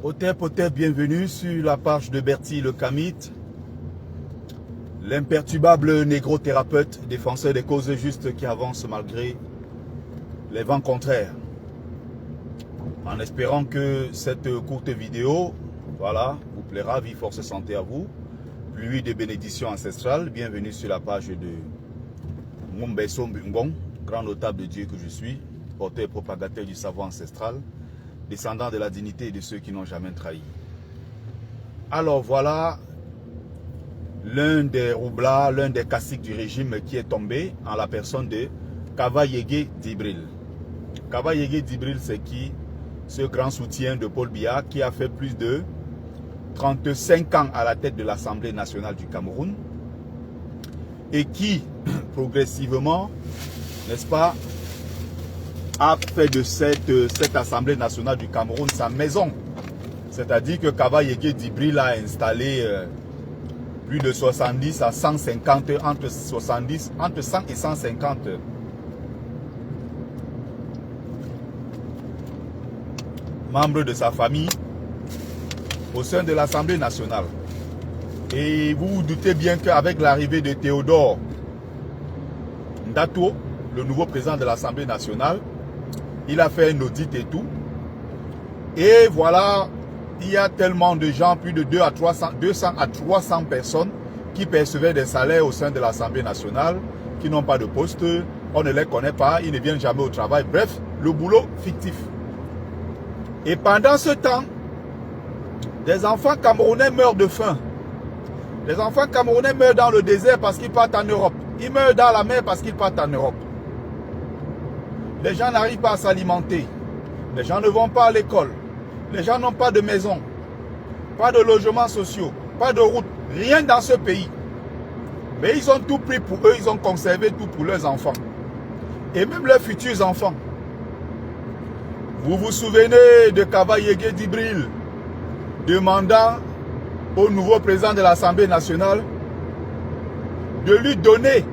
Poté, bienvenue sur la page de Bertie le Kamite, l'imperturbable négro-thérapeute, défenseur des causes justes qui avance malgré les vents contraires. En espérant que cette courte vidéo, vous plaira, vie, force, santé à vous. Pluie de bénédictions ancestrales, bienvenue sur la page de Ngombeso Mbungon, grand notable de Dieu que je suis, porteur et propagateur du savoir ancestral, descendant de la dignité de ceux qui n'ont jamais trahi. Alors voilà l'un des roublards, l'un des caciques du régime qui est tombé en la personne de Kava Yégué Djibril. Kava Yégué Djibril, c'est qui? Ce grand soutien de Paul Biya qui a fait plus de 35 ans à la tête de l'Assemblée nationale du Cameroun et qui, progressivement, n'est-ce pas, a fait de cette Assemblée nationale du Cameroun sa maison. C'est-à-dire que Kava Yégué Djibril a installé plus de 70 à 150, entre 100 et 150 membres de sa famille au sein de l'Assemblée nationale. Et vous vous doutez bien qu'avec l'arrivée de Théodore Ndato, le nouveau président de l'Assemblée nationale, il a fait un audit et tout. Et voilà, il y a tellement de gens, plus de 200 à 300 personnes qui percevaient des salaires au sein de l'Assemblée nationale, qui n'ont pas de poste, on ne les connaît pas, ils ne viennent jamais au travail. Bref, le boulot fictif. Et pendant ce temps, des enfants camerounais meurent de faim. Les enfants camerounais meurent dans le désert parce qu'ils partent en Europe. Ils meurent dans la mer parce qu'ils partent en Europe. Les gens n'arrivent pas à s'alimenter. Les gens ne vont pas à l'école. Les gens n'ont pas de maison, pas de logements sociaux, pas de route, rien dans ce pays. Mais ils ont tout pris pour eux, ils ont conservé tout pour leurs enfants. Et même leurs futurs enfants. Vous vous souvenez de Kava Yégué Djibril demandant au nouveau président de l'Assemblée nationale de lui donner,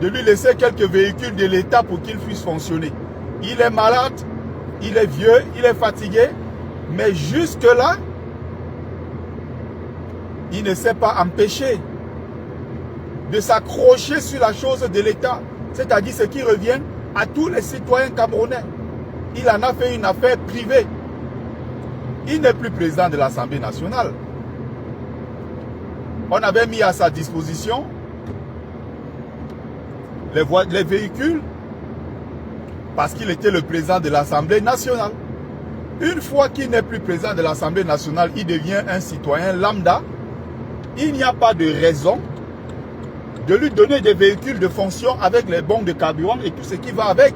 de lui laisser quelques véhicules de l'État pour qu'il puisse fonctionner. Il est malade, il est vieux, il est fatigué, mais jusque-là, il ne s'est pas empêché de s'accrocher sur la chose de l'État, c'est-à-dire ce qui revient à tous les citoyens camerounais. Il en a fait une affaire privée. Il n'est plus président de l'Assemblée nationale. On avait mis à sa disposition les véhicules parce qu'il était le président de l'Assemblée nationale. Une fois qu'il n'est plus président de l'Assemblée nationale, il devient un citoyen lambda. Il n'y a pas de raison de lui donner des véhicules de fonction avec les bons de carburant et tout ce qui va avec.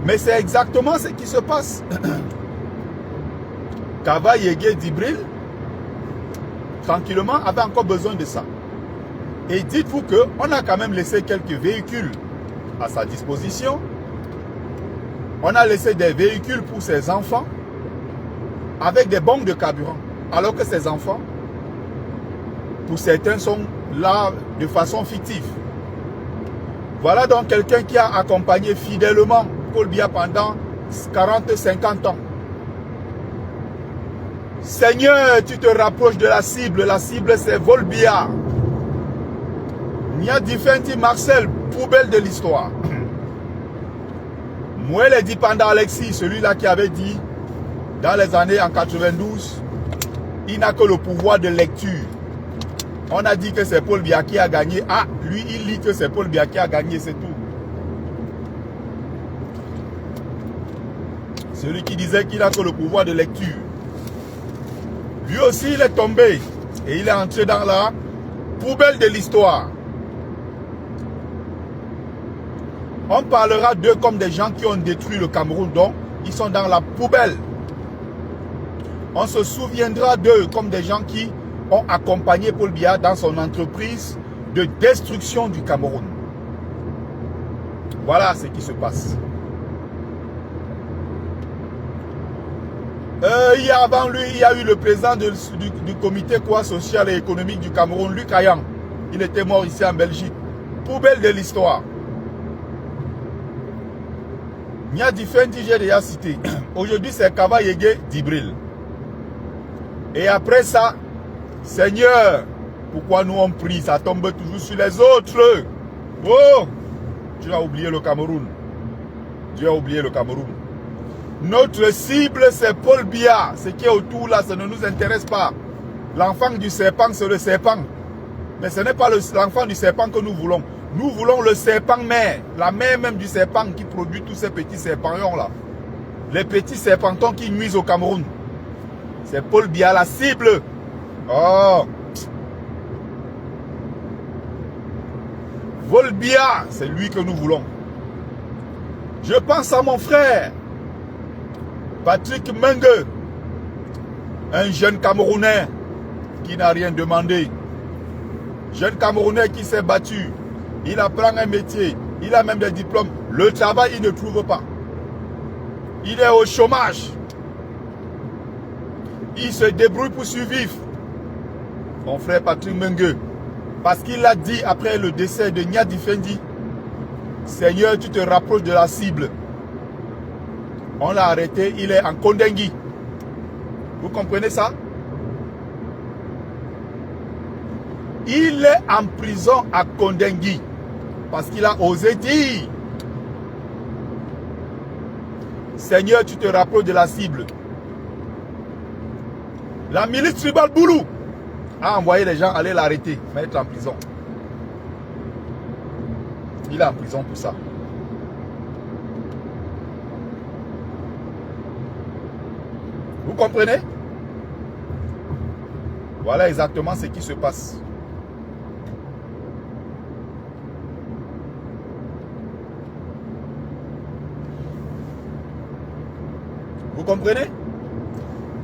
Mais c'est exactement ce qui se passe. Kava Yégué Djibril, tranquillement, avait encore besoin de ça. Et dites-vous qu'on a quand même laissé quelques véhicules à sa disposition. On a laissé des véhicules pour ses enfants avec des bombes de carburant. Alors que ses enfants, pour certains, sont là de façon fictive. Voilà donc quelqu'un qui a accompagné fidèlement Paul Biya pendant 40-50 ans. Seigneur, tu te rapproches de la cible. La cible, c'est Paul Biya. Nia Diffenti Marcel, poubelle de l'histoire. Mouele dit pendant Alexis, celui-là qui avait dit, dans les années en 92, il n'a que le pouvoir de lecture. On a dit que c'est Paul Biya qui a gagné. Ah, lui, il lit que c'est Paul Biya qui a gagné, c'est tout. Celui qui disait qu'il n'a que le pouvoir de lecture. Lui aussi, il est tombé. Et il est entré dans la poubelle de l'histoire. On parlera d'eux comme des gens qui ont détruit le Cameroun. Donc, ils sont dans la poubelle. On se souviendra d'eux comme des gens qui ont accompagné Paul Biya dans son entreprise de destruction du Cameroun. Voilà ce qui se passe. Avant lui, il y a eu le président du comité social et économique du Cameroun, Luc Ayang. Il était mort ici en Belgique. Poubelle de l'histoire. Nyadi Fendi, j'ai déjà cité. Aujourd'hui, c'est Kaba Yege d'Ibril. Et après ça, Seigneur, pourquoi nous on prie? Ça tombe toujours sur les autres. Oh, tu as oublié le Cameroun. Tu as oublié le Cameroun. Notre cible, c'est Paul Biya. Ce qui est autour là, ça ne nous intéresse pas. L'enfant du serpent, c'est le serpent. Mais ce n'est pas l'enfant du serpent que nous voulons. Nous voulons le serpent mère. La mère même du serpent qui produit tous ces petits serpentons là. Les petits serpentons qui nuisent au Cameroun. C'est Paul Biya la cible. Oh. Paul Biya, c'est lui que nous voulons. Je pense à mon frère. Patrick Mengue, un jeune Camerounais qui n'a rien demandé. Jeune Camerounais qui s'est battu. Il apprend un métier. Il a même des diplômes. Le travail, il ne trouve pas. Il est au chômage. Il se débrouille pour survivre. Mon frère Patrick Mengue. Parce qu'il a dit après le décès de Nyadi Fendi, Seigneur, tu te rapproches de la cible. On l'a arrêté, il est en Kondengui. Vous comprenez ça? Il est en prison à Kondengui. Parce qu'il a osé dire, Seigneur, tu te rapproches de la cible. La milice tribale Boulou a envoyé les gens aller l'arrêter, mettre en prison. Il est en prison pour ça. Vous comprenez? Voilà exactement ce qui se passe. Vous comprenez?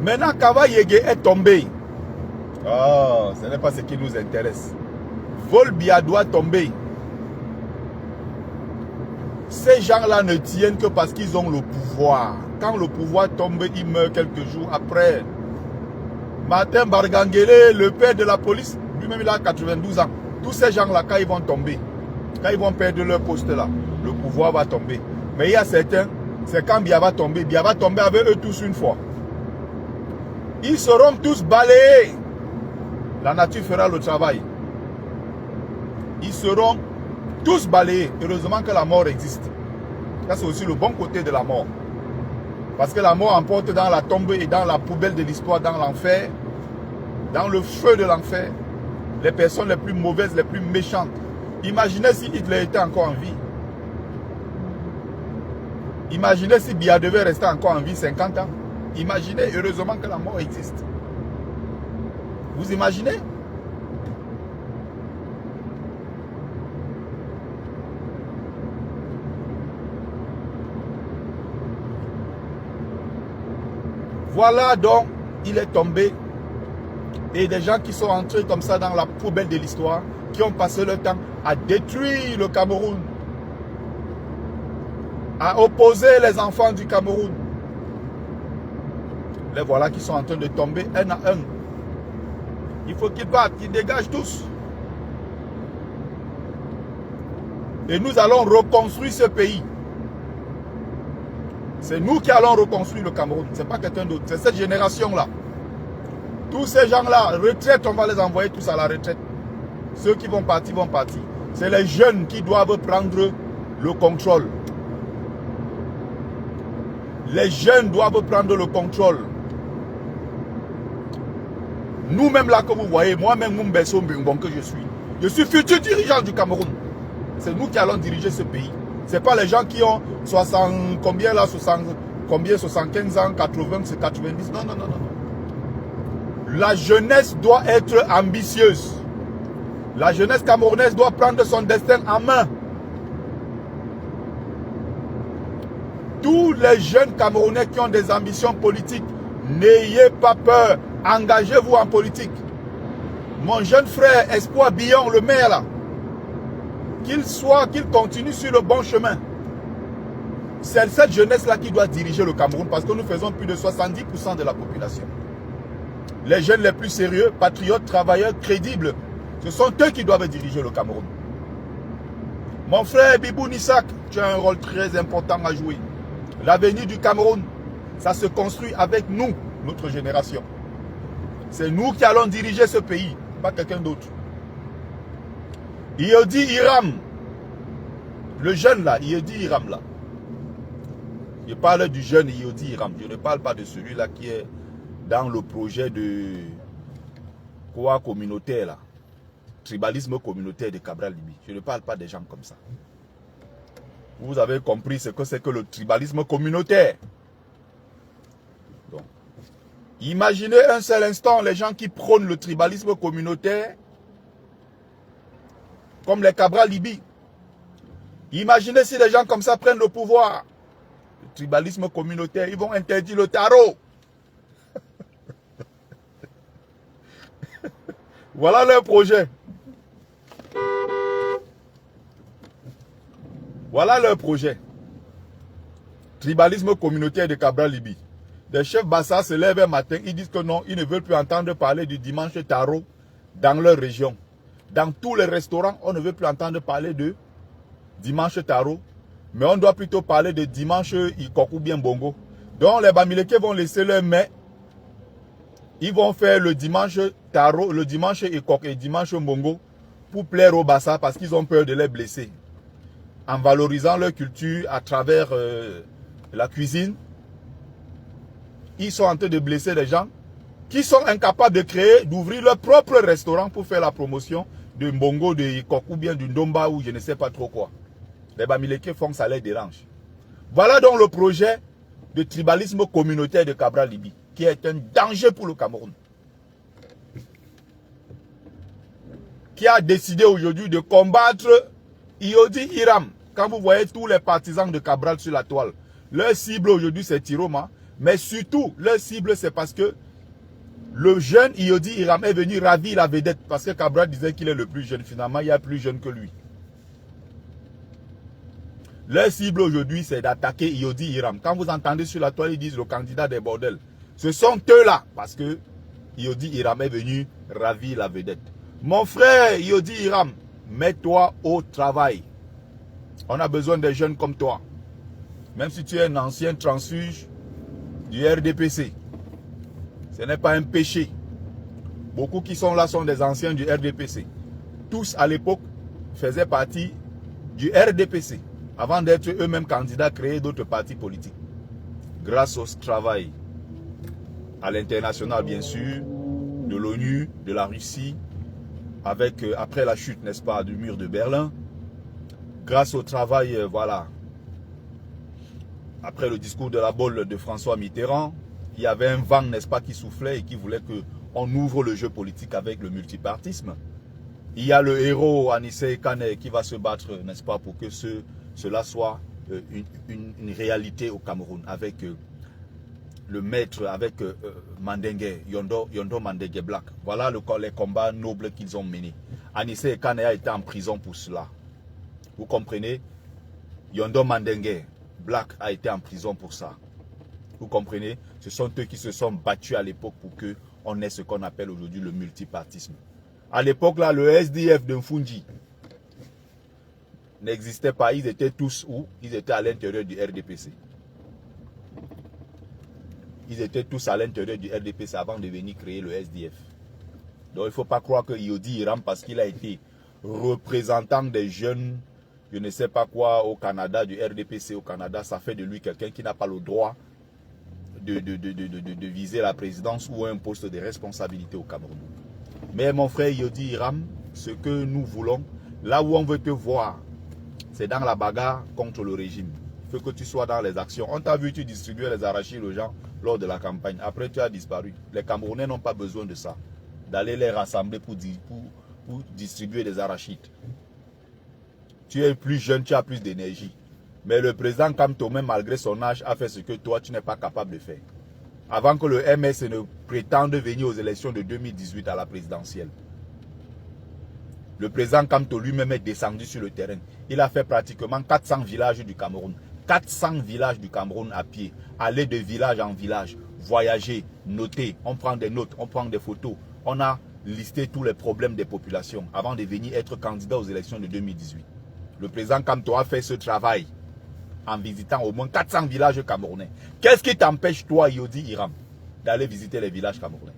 Maintenant, Kaba Yege est tombé. Oh, ce n'est pas ce qui nous intéresse. Paul Biya doit tomber. Ces gens-là ne tiennent que parce qu'ils ont le pouvoir. Quand le pouvoir tombe, ils meurent quelques jours après. Martin Bargangele, le père de la police, lui-même il a 92 ans. Tous ces gens-là, quand ils vont tomber, quand ils vont perdre leur poste là, le pouvoir va tomber. Mais il y a certains, c'est quand Biya va tomber avec eux tous une fois. Ils seront tous balayés. La nature fera le travail. Ils seront tous balayés. Heureusement que la mort existe. Ça c'est aussi le bon côté de la mort. Parce que la mort emporte dans la tombe et dans la poubelle de l'histoire, dans l'enfer, dans le feu de l'enfer, les personnes les plus mauvaises, les plus méchantes. Imaginez si Hitler était encore en vie. Imaginez si Biya devait rester encore en vie 50 ans. Imaginez, heureusement que la mort existe. Vous imaginez? Voilà donc, il est tombé. Et des gens qui sont entrés comme ça dans la poubelle de l'histoire, qui ont passé leur temps à détruire le Cameroun, à opposer les enfants du Cameroun. Les voilà qui sont en train de tomber un à un. Il faut qu'ils battent, qu'ils dégagent tous. Et nous allons reconstruire ce pays. C'est nous qui allons reconstruire le Cameroun. Ce n'est pas quelqu'un d'autre. C'est cette génération-là. Tous ces gens-là, retraite, on va les envoyer tous à la retraite. Ceux qui vont partir, vont partir. C'est les jeunes qui doivent prendre le contrôle. Les jeunes doivent prendre le contrôle. Nous-mêmes là que vous voyez, moi-même Mumbeso Mbingbon que je suis futur dirigeant du Cameroun. C'est nous qui allons diriger ce pays. Ce n'est pas les gens qui ont 60, combien là, 60, combien, 75 ans, 80, 90. Non, non, non, non. La jeunesse doit être ambitieuse. La jeunesse camerounaise doit prendre son destin en main. Tous les jeunes Camerounais qui ont des ambitions politiques, n'ayez pas peur. Engagez-vous en politique. Mon jeune frère Espoir Billon, le maire là, qu'il continue sur le bon chemin. C'est cette jeunesse-là qui doit diriger le Cameroun parce que nous faisons plus de 70% de la population. Les jeunes les plus sérieux, patriotes, travailleurs, crédibles, ce sont eux qui doivent diriger le Cameroun. Mon frère Bibou Nissak, tu as un rôle très important à jouer. L'avenir du Cameroun, ça se construit avec nous, notre génération. C'est nous qui allons diriger ce pays, pas quelqu'un d'autre. Yodi Iram, le jeune là, Yodi Iram là. Je parle du jeune Yodi Iram, je ne parle pas de celui-là qui est dans le projet de quoi communautaire là, tribalisme communautaire de Cabral Libi. Je ne parle pas des gens comme ça. Vous avez compris ce que c'est que le tribalisme communautaire. Donc, imaginez un seul instant les gens qui prônent le tribalisme communautaire comme les Cabral Libi. Imaginez si les gens comme ça prennent le pouvoir. Le tribalisme communautaire, ils vont interdire le tarot. Voilà leur projet. Voilà leur projet. Tribalisme communautaire de Cabral Libi. Des chefs Bassa se lèvent un matin, ils disent que non, ils ne veulent plus entendre parler du dimanche tarot dans leur région. Dans tous les restaurants, on ne veut plus entendre parler de dimanche tarot, mais on doit plutôt parler de dimanche Ikok ou bien Bongo. Donc les Bamileke vont laisser leur main. Ils vont faire le dimanche tarot, le dimanche Ikok et dimanche Bongo pour plaire aux Bassa parce qu'ils ont peur de les blesser. En valorisant leur culture à travers la cuisine, ils sont en train de blesser des gens qui sont incapables de créer, d'ouvrir leur propre restaurant pour faire la promotion de Mbongo, de Ikok ou bien du Ndomba ou je ne sais pas trop quoi. Les Bamileke font que ça les dérange. Voilà donc le projet de tribalisme communautaire de Cabral Libi, qui est un danger pour le Cameroun. Qui a décidé aujourd'hui de combattre Yodi Iram. Quand vous voyez tous les partisans de Cabral sur la toile, leur cible aujourd'hui c'est Tiroma, mais surtout leur cible c'est parce que le jeune Yodi Iram est venu ravir la vedette, parce que Cabral disait qu'il est le plus jeune. Finalement, il y a plus jeune que lui. Leur cible aujourd'hui, c'est d'attaquer Yodi Iram. Quand vous entendez sur la toile, ils disent le candidat des bordels. Ce sont eux-là, parce que Yodi Iram est venu ravir la vedette. Mon frère Yodi Iram, mets-toi au travail. On a besoin des jeunes comme toi. Même si tu es un ancien transfuge du RDPC. Ce n'est pas un péché. Beaucoup qui sont là sont des anciens du RDPC. Tous à l'époque faisaient partie du RDPC. Avant d'être eux-mêmes candidats, créer d'autres partis politiques. Grâce au travail à l'international, bien sûr, de l'ONU, de la Russie, avec, après la chute, n'est-ce pas, du mur de Berlin. Grâce au travail, voilà, après le discours de la bolle de François Mitterrand, il y avait un vent, n'est-ce pas, qui soufflait et qui voulait qu'on ouvre le jeu politique avec le multipartisme. Il y a le héros Anissé Kane qui va se battre, n'est-ce pas, pour que cela soit une réalité au Cameroun, avec le maître, avec Mandengue, Yondo Mandengue Black. Voilà les combats nobles qu'ils ont menés. Anissé Kane a été en prison pour cela. Vous comprenez? Yondo Mandengue Black a été en prison pour ça. Vous comprenez? Ce sont eux qui se sont battus à l'époque pour qu'on ait ce qu'on appelle aujourd'hui le multipartisme. À l'époque, là, le SDF de Mfunji n'existait pas. Ils étaient tous où? Ils étaient à l'intérieur du RDPC. Ils étaient tous à l'intérieur du RDPC avant de venir créer le SDF. Donc il ne faut pas croire que Yodi Iram, parce qu'il a été représentant des jeunes, je ne sais pas quoi, au Canada, du RDPC au Canada, ça fait de lui quelqu'un qui n'a pas le droit de viser la présidence ou un poste de responsabilité au Cameroun. Mais mon frère Yodi Iram, ce que nous voulons, là où on veut te voir, c'est dans la bagarre contre le régime. Il faut que tu sois dans les actions. On t'a vu, tu distribuer les arachides aux gens lors de la campagne. Après, tu as disparu. Les Camerounais n'ont pas besoin de ça. D'aller les rassembler pour distribuer des arachides. Tu es plus jeune, tu as plus d'énergie. Mais le président Kamtome, malgré son âge, a fait ce que toi, tu n'es pas capable de faire. Avant que le MS ne prétende venir aux élections de 2018 à la présidentielle. Le président Kamto lui-même est descendu sur le terrain. Il a fait pratiquement 400 villages du Cameroun. 400 villages du Cameroun à pied. Aller de village en village. Voyager, noter. On prend des notes, on prend des photos. On a listé tous les problèmes des populations avant de venir être candidat aux élections de 2018. Le président Kamto a fait ce travail. en visitant au moins 400 villages camerounais. Qu'est-ce qui t'empêche, toi, Yodi Hiram, d'aller visiter les villages camerounais?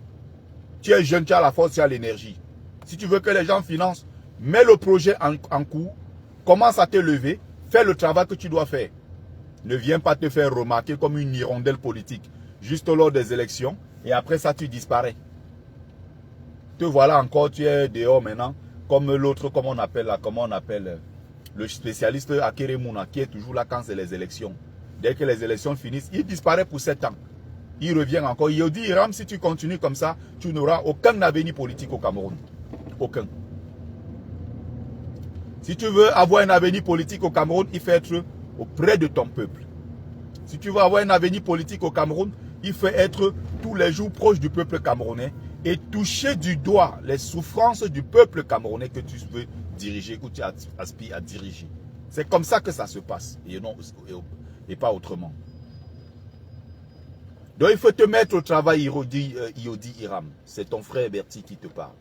Tu es jeune, tu as la force, tu as l'énergie. Si tu veux que les gens financent, mets le projet en cours, commence à te lever, fais le travail que tu dois faire. Ne viens pas te faire remarquer comme une hirondelle politique, juste lors des élections, et après ça, tu disparais. Te voilà encore, tu es dehors maintenant, comme l'autre, comment on appelle le spécialiste Akeremouna, qui est toujours là quand c'est les élections. Dès que les élections finissent, il disparaît pour 7 ans. Il revient encore. Il dit, Hiram, si tu continues comme ça, tu n'auras aucun avenir politique au Cameroun. Aucun. Si tu veux avoir un avenir politique au Cameroun, il faut être auprès de ton peuple. Si tu veux avoir un avenir politique au Cameroun, il faut être tous les jours proche du peuple camerounais et toucher du doigt les souffrances du peuple camerounais que tu veux diriger ou tu aspires à diriger. C'est comme ça que ça se passe et pas autrement. Donc il faut te mettre au travail, Yodi Hiram. C'est ton frère Bertie qui te parle.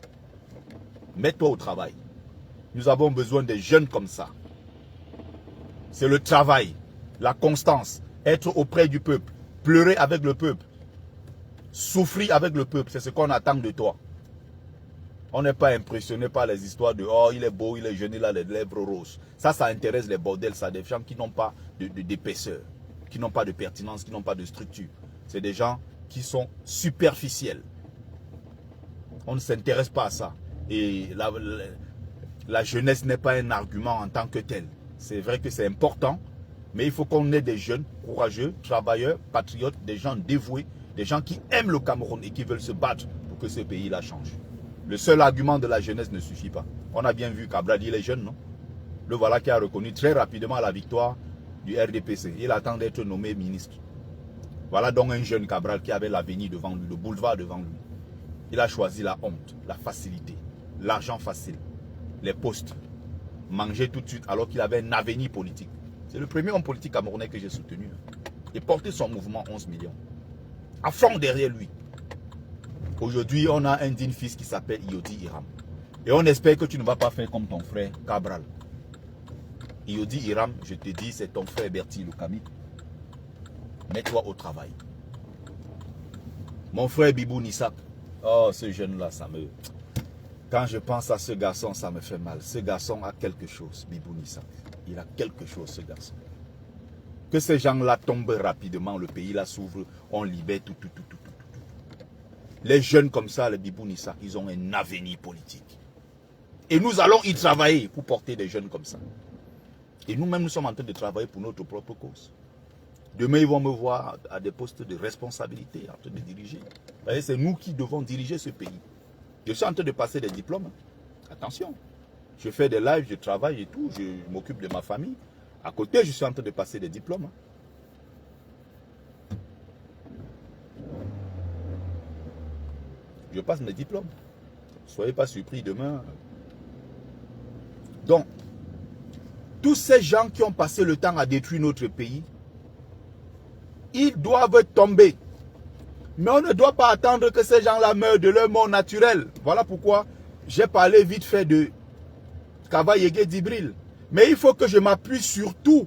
Mets-toi au travail. Nous avons besoin de jeunes comme ça. C'est le travail, la constance, être auprès du peuple, pleurer avec le peuple, souffrir avec le peuple. C'est ce qu'on attend de toi. On n'est pas impressionné par les histoires de « Oh, il est beau, il est jeune, il a les lèvres roses ». Ça intéresse les bordels, ça, des gens qui n'ont pas d'épaisseur, qui n'ont pas de pertinence, qui n'ont pas de structure. C'est des gens qui sont superficiels. On ne s'intéresse pas à ça. Et la jeunesse n'est pas un argument en tant que tel. C'est vrai que c'est important, mais il faut qu'on ait des jeunes, courageux, travailleurs, patriotes, des gens dévoués, des gens qui aiment le Cameroun et qui veulent se battre pour que ce pays-là change. Le seul argument de la jeunesse ne suffit pas. On a bien vu Cabral, il est jeune, non? Le voilà qui a reconnu très rapidement la victoire du RDPC. Il attend d'être nommé ministre. Voilà donc un jeune Cabral qui avait l'avenir devant lui, le boulevard devant lui. Il a choisi la honte, la facilité, l'argent facile, les postes. Manger tout de suite alors qu'il avait un avenir politique. C'est le premier homme politique camerounais que j'ai soutenu. Et porté son mouvement 11 millions. À fond derrière lui. Aujourd'hui, on a un digne fils qui s'appelle Yodi Hiram. Et on espère que tu ne vas pas faire comme ton frère Cabral. Yodi Hiram, je te dis, c'est ton frère Bertie Lukami. Mets-toi au travail. Mon frère Bibou Nissak. Oh, ce jeune-là, ça me... Quand je pense à ce garçon, ça me fait mal. Ce garçon a quelque chose, Bibou Nissak. Il a quelque chose, ce garçon. Que ces gens-là tombent rapidement, le pays là s'ouvre, on libère tout. Les jeunes comme ça, les Bibou Nissak, ils ont un avenir politique. Et nous allons y travailler pour porter des jeunes comme ça. Et nous-mêmes, nous sommes en train de travailler pour notre propre cause. Demain, ils vont me voir à des postes de responsabilité, en train de diriger. C'est nous qui devons diriger ce pays. Je suis en train de passer des diplômes. Attention. Je fais des lives, je travaille et tout. Je m'occupe de ma famille. À côté, je suis en train de passer des diplômes. Je passe mes diplômes. Ne soyez pas surpris demain. Donc, tous ces gens qui ont passé le temps à détruire notre pays, ils doivent tomber. Mais on ne doit pas attendre que ces gens-là meurent de leur mort naturelle. Voilà pourquoi j'ai parlé vite fait de Kaba Yégué Djibril. Mais il faut que je m'appuie surtout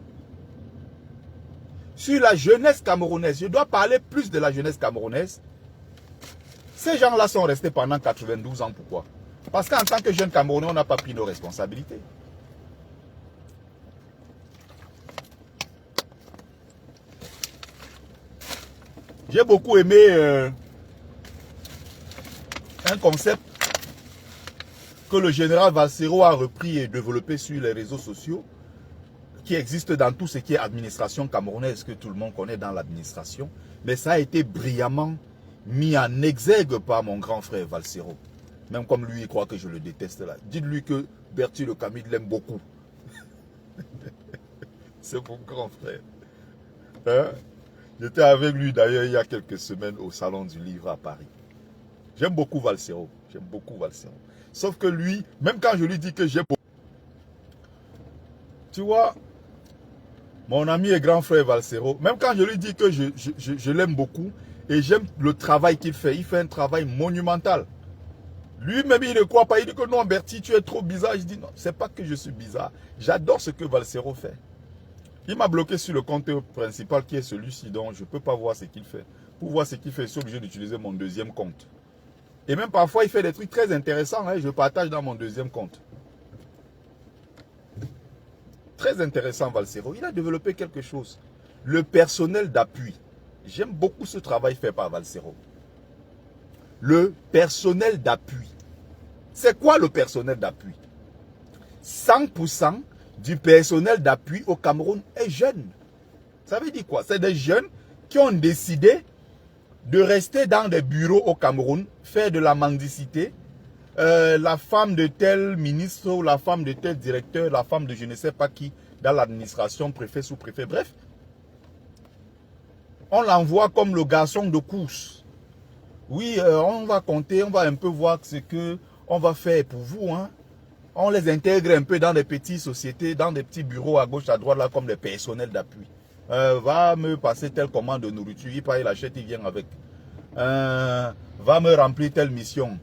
sur la jeunesse camerounaise. Je dois parler plus de la jeunesse camerounaise. Ces gens-là sont restés pendant 92 ans. Pourquoi? Parce qu'en tant que jeunes Camerounais, on n'a pas pris nos responsabilités. J'ai beaucoup aimé un concept que le général Valsero a repris et développé sur les réseaux sociaux, qui existe dans tout ce qui est administration camerounaise, que tout le monde connaît dans l'administration. Mais ça a été brillamment mis en exergue par mon grand frère Valsero. Même comme lui, il croit que je le déteste là. Dites-lui que Bertie Lukami l'aime beaucoup. C'est mon grand frère. Hein? J'étais avec lui d'ailleurs il y a quelques semaines au Salon du Livre à Paris. J'aime beaucoup Valsero. J'aime beaucoup Valsero. Sauf que lui, même quand je lui dis que j'ai beaucoup... Tu vois, mon ami et grand frère Valsero, même quand je lui dis que je l'aime beaucoup et j'aime le travail qu'il fait, il fait un travail monumental. Lui-même, il ne croit pas. Il dit que non, Bertie, tu es trop bizarre. Je dis non, c'est pas que je suis bizarre. J'adore ce que Valsero fait. Il m'a bloqué sur le compte principal qui est celui-ci, donc je ne peux pas voir ce qu'il fait. Pour voir ce qu'il fait, je suis obligé d'utiliser mon deuxième compte. Et même parfois, il fait des trucs très intéressants, hein, je partage dans mon deuxième compte. Très intéressant, Valsero. Il a développé quelque chose. Le personnel d'appui. J'aime beaucoup ce travail fait par Valsero. Le personnel d'appui. C'est quoi le personnel d'appui? 100% du personnel d'appui au Cameroun est jeune. Ça veut dire quoi? C'est des jeunes qui ont décidé de rester dans des bureaux au Cameroun, faire de la mendicité. La femme de tel ministre ou la femme de tel directeur, la femme de je ne sais pas qui, dans l'administration, préfet, sous-préfet, bref. On l'envoie comme le garçon de course. Oui, on va compter, on va un peu voir ce que on va faire pour vous. Hein. On les intègre un peu dans des petites sociétés, dans des petits bureaux à gauche, à droite, là, comme des personnels d'appui. Va me passer telle commande de nourriture, il achète, il vient avec. Va me remplir telle mission.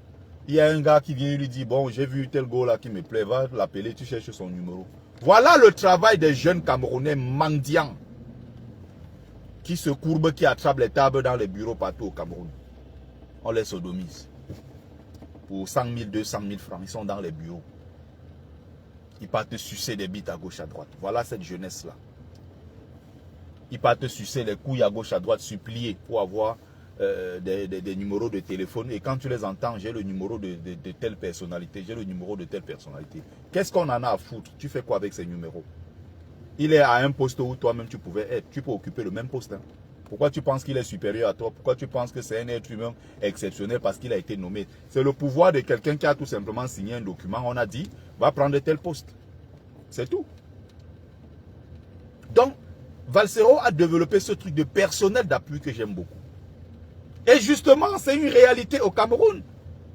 Il y a un gars qui vient, il lui dit, bon, j'ai vu tel gars là qui me plaît, va l'appeler, tu cherches son numéro. Voilà le travail des jeunes Camerounais mendiants qui se courbent, qui attrapent les tables dans les bureaux partout au Cameroun. On les sodomise. Pour 100 000, 200 000 francs, ils sont dans les bureaux. Ils partent sucer des bites à gauche, à droite. Voilà cette jeunesse-là. Ils partent sucer les couilles à gauche, à droite, supplier pour avoir des numéros de téléphone. Et quand tu les entends, j'ai le numéro de telle personnalité, j'ai le numéro de telle personnalité. Qu'est-ce qu'on en a à foutre? Tu fais quoi avec ces numéros? Il est à un poste où toi-même tu pouvais être. Tu peux occuper le même poste. Hein. Pourquoi tu penses qu'il est supérieur à toi? Pourquoi tu penses que c'est un être humain exceptionnel parce qu'il a été nommé? C'est le pouvoir de quelqu'un qui a tout simplement signé un document. On a dit, va prendre tel poste. C'est tout. Donc, Valsero a développé ce truc de personnel d'appui que j'aime beaucoup. Et justement, c'est une réalité au Cameroun.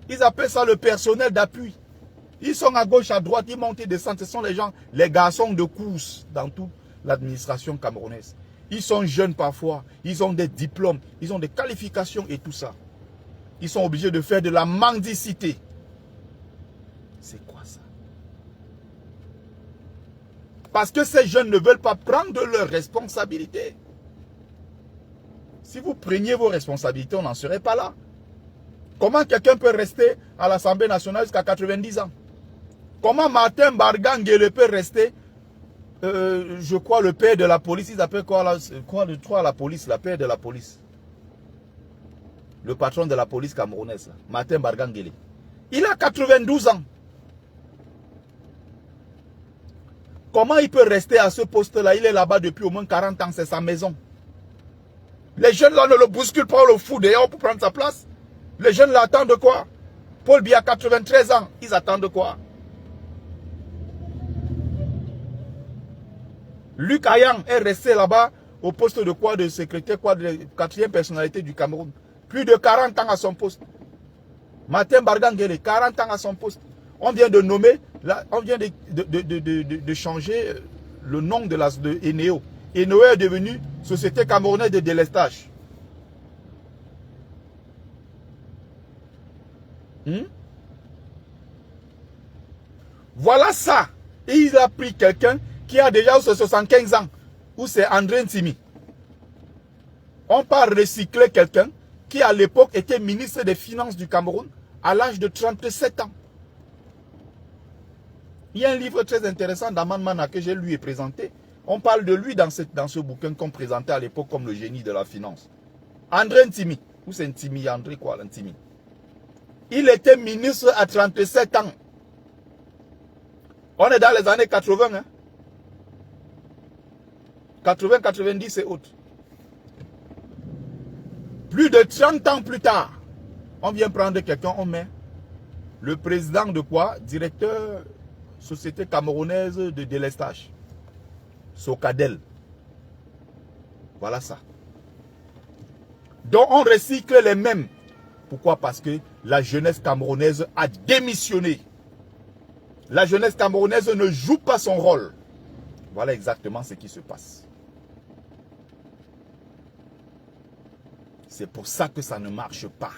Ils appellent ça le personnel d'appui. Ils sont à gauche, à droite, ils montent et descendent. Ce sont les gens, les garçons de course dans toute l'administration camerounaise. Ils sont jeunes parfois, ils ont des diplômes, ils ont des qualifications et tout ça. Ils sont obligés de faire de la mendicité. C'est quoi ça? Parce que ces jeunes ne veulent pas prendre leurs responsabilités. Si vous preniez vos responsabilités, on n'en serait pas là. Comment quelqu'un peut rester à l'Assemblée nationale jusqu'à 90 ans? Comment Martin Barganguele peut rester, je crois, le père de la police, ils appellent quoi la police, la père de la police. Le patron de la police camerounaise, Martin Barganguele. Il a 92 ans. Comment il peut rester à ce poste-là? Il est là-bas depuis au moins 40 ans, c'est sa maison. Les jeunes là ne le bousculent pas, le fou dehors pour prendre sa place. Les jeunes là attendent quoi? Paul Biya a 93 ans, ils attendent quoi? Luc Ayang est resté là-bas au poste de quoi? De secrétaire, quoi? De quatrième personnalité du Cameroun. Plus de 40 ans à son poste. Martin Barganguele, 40 ans à son poste. On vient de nommer, là, on vient de changer le nom de Eneo. Eneo est devenu Société Camerounaise de délestage. Voilà ça. Et il a pris quelqu'un qui a déjà 75 ans. Ou c'est André Ntimi. On part recycler quelqu'un qui à l'époque était ministre des Finances du Cameroun à l'âge de 37 ans. Il y a un livre très intéressant d'Aman Mana que j'ai lu et présenté. On parle de lui dans ce bouquin qu'on présentait à l'époque comme le génie de la finance. André Ntimi. Ou c'est Ntimi, André quoi, Ntimi. Il était ministre à 37 ans. On est dans les années 80. Hein? 80, 90 et autres. Plus de 30 ans plus tard, on vient prendre quelqu'un, on met le président de quoi? Directeur Société Camerounaise de délestage. Socadel. Voilà ça. Donc on recycle les mêmes. Pourquoi? Parce que la jeunesse camerounaise a démissionné. La jeunesse camerounaise ne joue pas son rôle. Voilà exactement ce qui se passe. C'est pour ça que ça ne marche pas.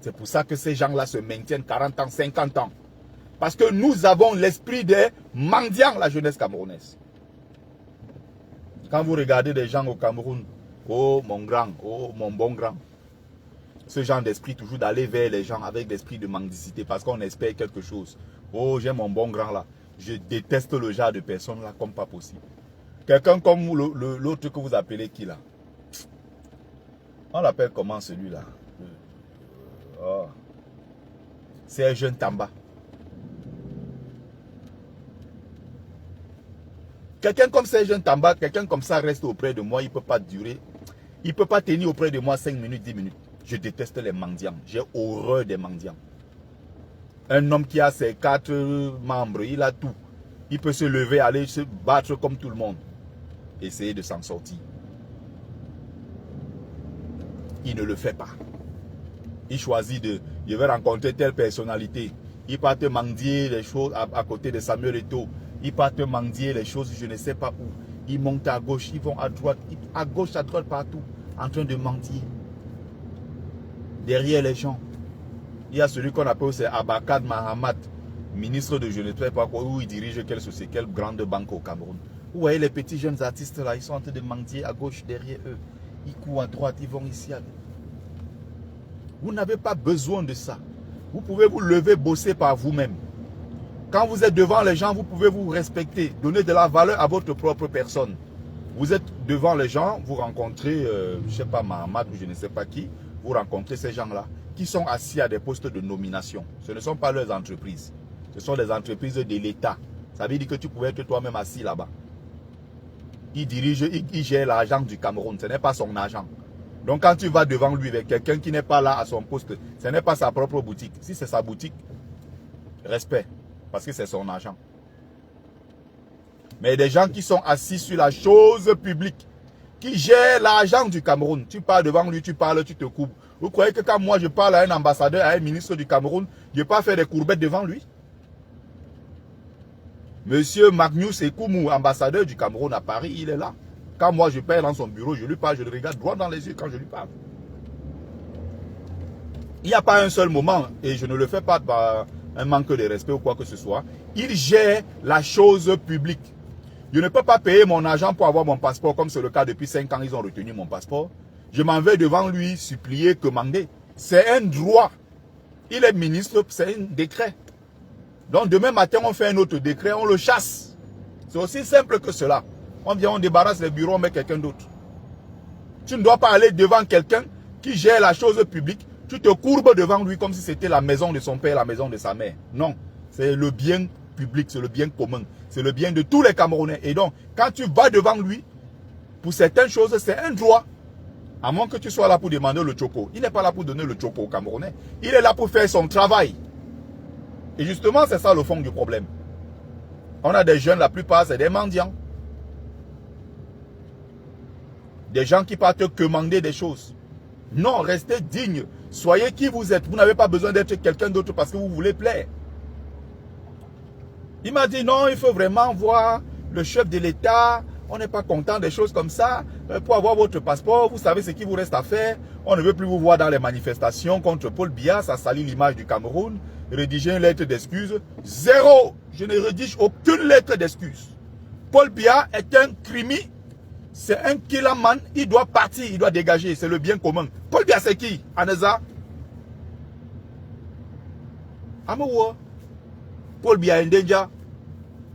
C'est pour ça que ces gens-là se maintiennent 40 ans, 50 ans. Parce que nous avons l'esprit des mendiants, la jeunesse camerounaise. Quand vous regardez des gens au Cameroun, oh mon grand, oh mon bon grand, ce genre d'esprit toujours d'aller vers les gens avec l'esprit de mendicité parce qu'on espère quelque chose. Oh, j'ai mon bon grand là. Je déteste le genre de personnes là comme pas possible. Quelqu'un comme l'autre que vous appelez qui là? On l'appelle comment celui-là? Oh. C'est un jeune Tamba. Quelqu'un comme ces jeunes Tamba, quelqu'un comme ça reste auprès de moi, il ne peut pas durer. Il ne peut pas tenir auprès de moi 5 minutes, 10 minutes. Je déteste les mendiants. J'ai horreur des mendiants. Un homme qui a ses 4 membres, il a tout. Il peut se lever, aller se battre comme tout le monde. Essayer de s'en sortir. Il ne le fait pas. Il choisit de... Je vais rencontrer telle personnalité. Il part te mendier les choses à côté de Samuel Eto'o. Il part te mendier les choses, je ne sais pas où. Ils montent à gauche, ils vont à droite. À gauche, à droite, partout. En train de mendier. Derrière les gens. Il y a celui qu'on appelle, c'est Abakad Mahamat, ministre de je ne sais pas quoi, où il dirige quelle société, quelle grande banque au Cameroun. Vous voyez les petits jeunes artistes là, ils sont en train de mendier à gauche derrière eux. Ils courent à droite, ils vont ici. Vous n'avez pas besoin de ça. Vous pouvez vous lever, bosser par vous-même. Quand vous êtes devant les gens, vous pouvez vous respecter, donner de la valeur à votre propre personne. Vous êtes devant les gens, vous rencontrez, je ne sais pas, Mahamat ou je ne sais pas qui, vous rencontrez ces gens-là qui sont assis à des postes de nomination. Ce ne sont pas leurs entreprises. Ce sont des entreprises de l'État. Ça veut dire que tu pouvais être toi-même assis là-bas. Il dirige, il gère l'argent du Cameroun. Ce n'est pas son argent. Donc quand tu vas devant lui avec quelqu'un qui n'est pas là à son poste, ce n'est pas sa propre boutique. Si c'est sa boutique, respect. Parce que c'est son argent. Mais des gens qui sont assis sur la chose publique, qui gèrent l'argent du Cameroun. Tu parles devant lui, tu parles, tu te coupes. Vous croyez que quand moi je parle à un ambassadeur, à un ministre du Cameroun, je ne vais pas faire des courbettes devant lui? Monsieur Magnus Ekoumou, ambassadeur du Cameroun à Paris, il est là. Quand moi je parle dans son bureau, je lui parle, je le regarde droit dans les yeux quand je lui parle. Il n'y a pas un seul moment, et je ne le fais pas par un manque de respect ou quoi que ce soit, il gère la chose publique. Je ne peux pas payer mon argent pour avoir mon passeport, comme c'est le cas depuis 5 ans, ils ont retenu mon passeport. Je m'en vais devant lui, supplier, commander. C'est un droit. Il est ministre, c'est un décret. Donc demain matin, on fait un autre décret, on le chasse. C'est aussi simple que cela. On vient, on débarrasse les bureaux, on met quelqu'un d'autre. Tu ne dois pas aller devant quelqu'un qui gère la chose publique. Tu te courbes devant lui comme si c'était la maison de son père, la maison de sa mère. Non, c'est le bien public, c'est le bien commun. C'est le bien de tous les Camerounais. Et donc, quand tu vas devant lui, pour certaines choses, c'est un droit. À moins que tu sois là pour demander le choco. Il n'est pas là pour donner le choco aux Camerounais. Il est là pour faire son travail. Et justement, c'est ça le fond du problème. On a des jeunes, la plupart, c'est des mendiants. Des gens qui partent commander des choses. Non, restez dignes. Soyez qui vous êtes. Vous n'avez pas besoin d'être quelqu'un d'autre parce que vous voulez plaire. Il m'a dit non, il faut vraiment voir le chef de l'État. On n'est pas content des choses comme ça. Pour avoir votre passeport, vous savez ce qu'il vous reste à faire. On ne veut plus vous voir dans les manifestations contre Paul Biya. Ça salit l'image du Cameroun. Rédiger une lettre d'excuse. Zéro. Je ne rédige aucune lettre d'excuse. Paul Biya est un crimi. C'est un killerman. Il doit partir. Il doit dégager. C'est le bien commun. Paul Biya, c'est qui? Aneza? Amoua. Paul Biya Ndenja.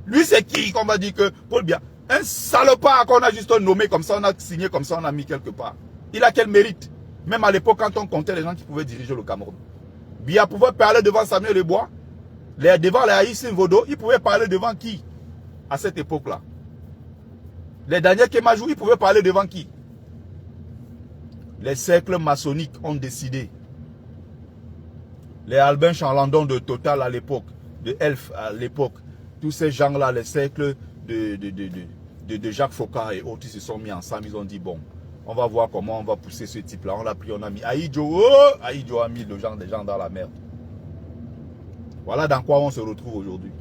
Lui, c'est qui qu'on va dire que Paul Biya? Un salopard qu'on a juste nommé comme ça, on a signé comme ça, on a mis quelque part. Il a quel mérite? Même à l'époque, quand on comptait les gens qui pouvaient diriger le Cameroun. Biya pouvait parler devant Samuel Eto'o, devant les Haïssine Vodo, il pouvait parler devant qui? À cette époque-là. Les Daniel Kemajou, il pouvait parler devant qui? Les cercles maçonniques ont décidé. Les Albin Chalandon de Total à l'époque, de Elf à l'époque, tous ces gens-là, les cercles de Jacques Faucard et autres, ils se sont mis ensemble, ils ont dit bon, on va voir comment on va pousser ce type-là. On l'a pris, on a mis Aïdjo, Aïdjo a mis des gens dans la merde. Voilà dans quoi on se retrouve aujourd'hui.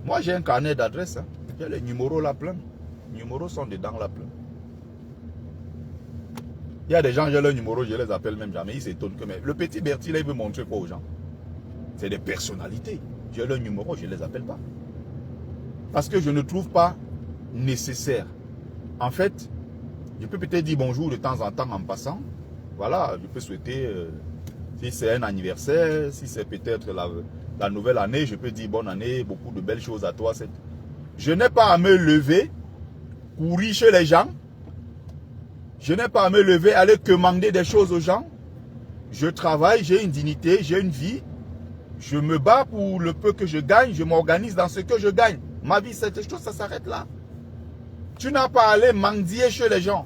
Moi j'ai un carnet d'adresses, hein. J'ai les numéros là plein. Les numéros sont dedans là plein. Il y a des gens, j'ai leur numéro, je les appelle même jamais. Ils s'étonnent que mais le petit Bertil là, il veut montrer quoi aux gens? C'est des personnalités. J'ai leur numéro, je ne les appelle pas. Parce que je ne trouve pas nécessaire. En fait, je peux peut-être dire bonjour de temps en temps en passant. Voilà, je peux souhaiter, si c'est un anniversaire, si c'est peut-être la nouvelle année, je peux dire bonne année, beaucoup de belles choses à toi. Je n'ai pas à me lever, courir chez les gens. Je n'ai pas à me lever, aller commander des choses aux gens. Je travaille, j'ai une dignité, j'ai une vie. Je me bats pour le peu que je gagne, je m'organise dans ce que je gagne. Ma vie, cette chose, ça s'arrête là. Tu n'as pas à aller mendier chez les gens.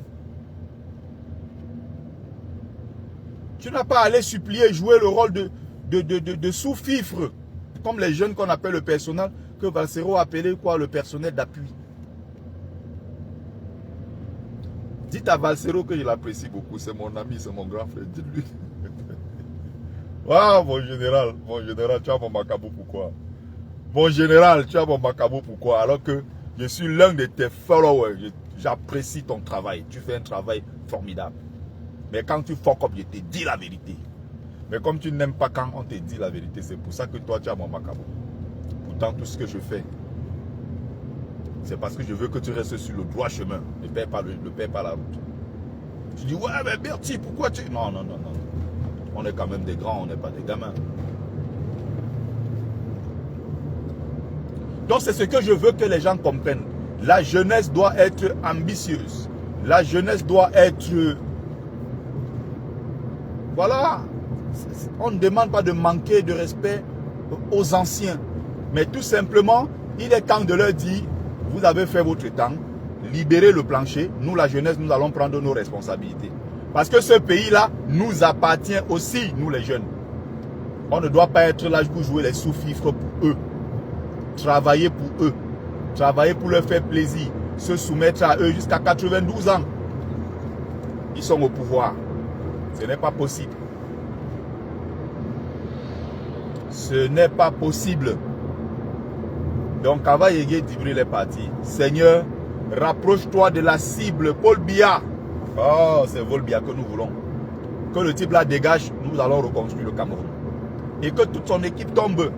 Tu n'as pas à aller supplier, jouer le rôle de sous-fifre, comme les jeunes qu'on appelle le personnel, que Valsero a appelé quoi, le personnel d'appui. Dites à Valsero que je l'apprécie beaucoup, c'est mon ami, c'est mon grand frère, dites-lui. Ah, mon général, tu as mon macabo pourquoi? Mon général, tu as mon macabo pourquoi? Alors que je suis l'un de tes followers, j'apprécie ton travail, tu fais un travail formidable. Mais quand tu fuck up, je te dis la vérité. Mais comme tu n'aimes pas quand on te dit la vérité, c'est pour ça que toi, tu as mon macabo. Pourtant, tout ce que je fais, c'est parce que je veux que tu restes sur le droit chemin. Ne perds pas la route. Tu dis, ouais, mais Bertie, pourquoi tu... Non. On est quand même des grands, on n'est pas des gamins. Donc, c'est ce que je veux que les gens comprennent. La jeunesse doit être ambitieuse. La jeunesse doit être... Voilà. On ne demande pas de manquer de respect aux anciens. Mais tout simplement, il est temps de leur dire, vous avez fait votre temps, libérez le plancher. Nous, la jeunesse, nous allons prendre nos responsabilités. Parce que ce pays-là nous appartient aussi, nous les jeunes. On ne doit pas être là pour jouer les sous-fifres pour eux. Travailler pour eux. Travailler pour leur faire plaisir. Se soumettre à eux jusqu'à 92 ans. Ils sont au pouvoir. Ce n'est pas possible. Ce n'est pas possible. Donc, Kava Yégué Djibril est parti. Seigneur, rapproche-toi de la cible. Paul Biya. Oh, c'est Paul Biya que nous voulons. Que le type là dégage, nous allons reconstruire le Cameroun. Et que toute son équipe tombe.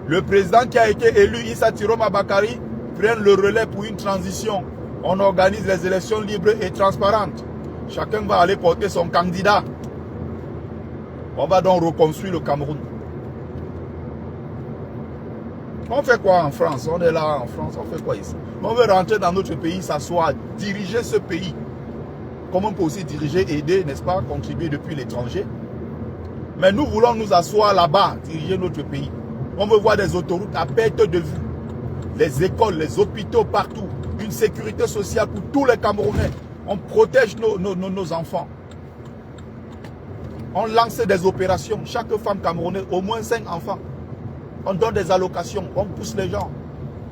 Le président qui a été élu, Issa Tiroma Bakari, prenne le relais pour une transition. On organise les élections libres et transparentes. Chacun va aller porter son candidat. On va donc reconstruire le Cameroun. On fait quoi en France? On est là en France, on fait quoi ici? On veut rentrer dans notre pays, s'asseoir, diriger ce pays. Comme on peut aussi diriger, aider, n'est-ce pas, contribuer depuis l'étranger. Mais nous voulons nous asseoir là-bas, diriger notre pays. On veut voir des autoroutes à perte de vue. Les écoles, les hôpitaux partout. Une sécurité sociale pour tous les Camerounais. On protège nos enfants. On lance des opérations. Chaque femme camerounaise, au moins 5 enfants. On donne des allocations. On pousse les gens.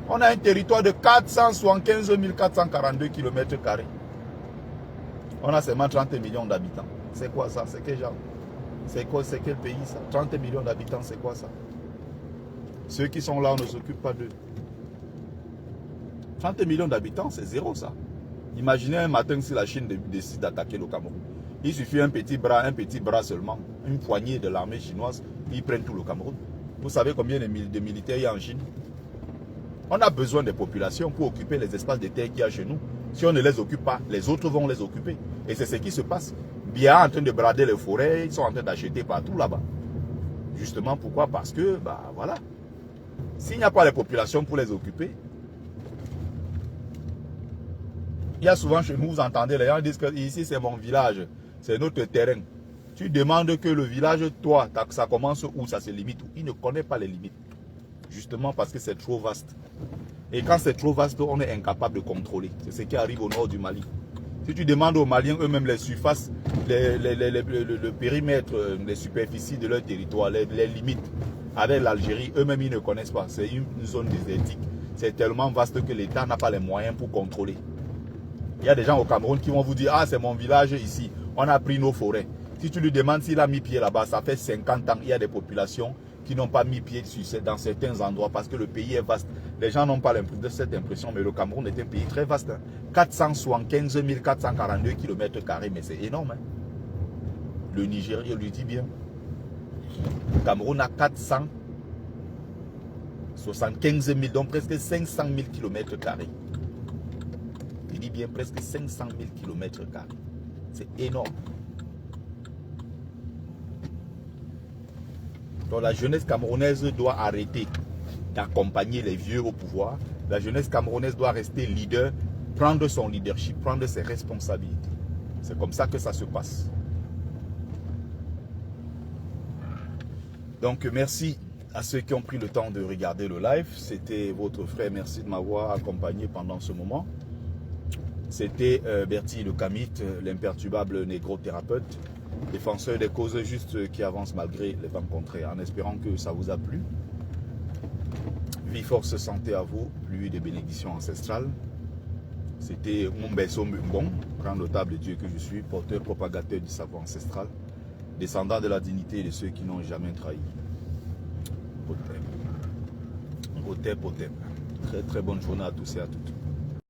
On a un territoire de 475 442 km². On a seulement 30 millions d'habitants. C'est quoi ça? C'est quel genre? C'est quel pays ça? 30 millions d'habitants, c'est quoi ça? Ceux qui sont là, on ne s'occupe pas d'eux. 30 millions d'habitants, c'est zéro ça. Imaginez un matin si la Chine décide d'attaquer le Cameroun. Il suffit un petit bras seulement, une poignée de l'armée chinoise, ils prennent tout le Cameroun. Vous savez combien de militaires il y a en Chine? On a besoin des populations pour occuper les espaces de terre qu'il y a chez nous. Si on ne les occupe pas, les autres vont les occuper. Et c'est ce qui se passe. Bien en train de brader les forêts, ils sont en train d'acheter partout là-bas. Justement, pourquoi? Parce que, voilà. S'il n'y a pas les populations pour les occuper, il y a souvent chez nous, vous entendez, les gens disent que ici c'est mon village, c'est notre terrain. Tu demandes que le village, toi, ça commence où, ça se limite où. Il ne connaît pas les limites. Justement parce que c'est trop vaste. Et quand c'est trop vaste, on est incapable de contrôler. C'est ce qui arrive au nord du Mali. Si tu demandes aux Maliens eux-mêmes les surfaces, le périmètre, les superficies de leur territoire, les limites avec l'Algérie, eux-mêmes ils ne connaissent pas. C'est une zone désertique. C'est tellement vaste que l'État n'a pas les moyens pour contrôler. Il y a des gens au Cameroun qui vont vous dire, ah c'est mon village ici, on a pris nos forêts. Si tu lui demandes s'il a mis pied là-bas, ça fait 50 ans, il y a des populations qui n'ont pas mis pied dans certains endroits parce que le pays est vaste. Les gens n'ont pas cette impression, mais le Cameroun est un pays très vaste. 475 442 km², mais c'est énorme. Hein. Le Nigeria lui dit bien. Le Cameroun a 475 75 000, donc presque 500 000 km². Je dis bien presque 500 000 km². C'est énorme. Donc la jeunesse camerounaise doit arrêter d'accompagner les vieux au pouvoir. La jeunesse camerounaise doit rester leader, prendre son leadership, prendre ses responsabilités. C'est comme ça que ça se passe. Donc merci à ceux qui ont pris le temps de regarder le live. C'était votre frère, merci de m'avoir accompagné pendant ce moment. C'était Bertie le Kamite, l'imperturbable négro-thérapeute, défenseur des causes justes qui avancent malgré les vents contraires, en espérant que ça vous a plu. Vie, force, santé à vous, pluie de bénédictions ancestrales. C'était Mumbeso Mbong, grand notable de Dieu que je suis, porteur, propagateur du savoir ancestral, descendant de la dignité de ceux qui n'ont jamais trahi. Potem. Potem, potem. Très très bonne journée à tous et à toutes.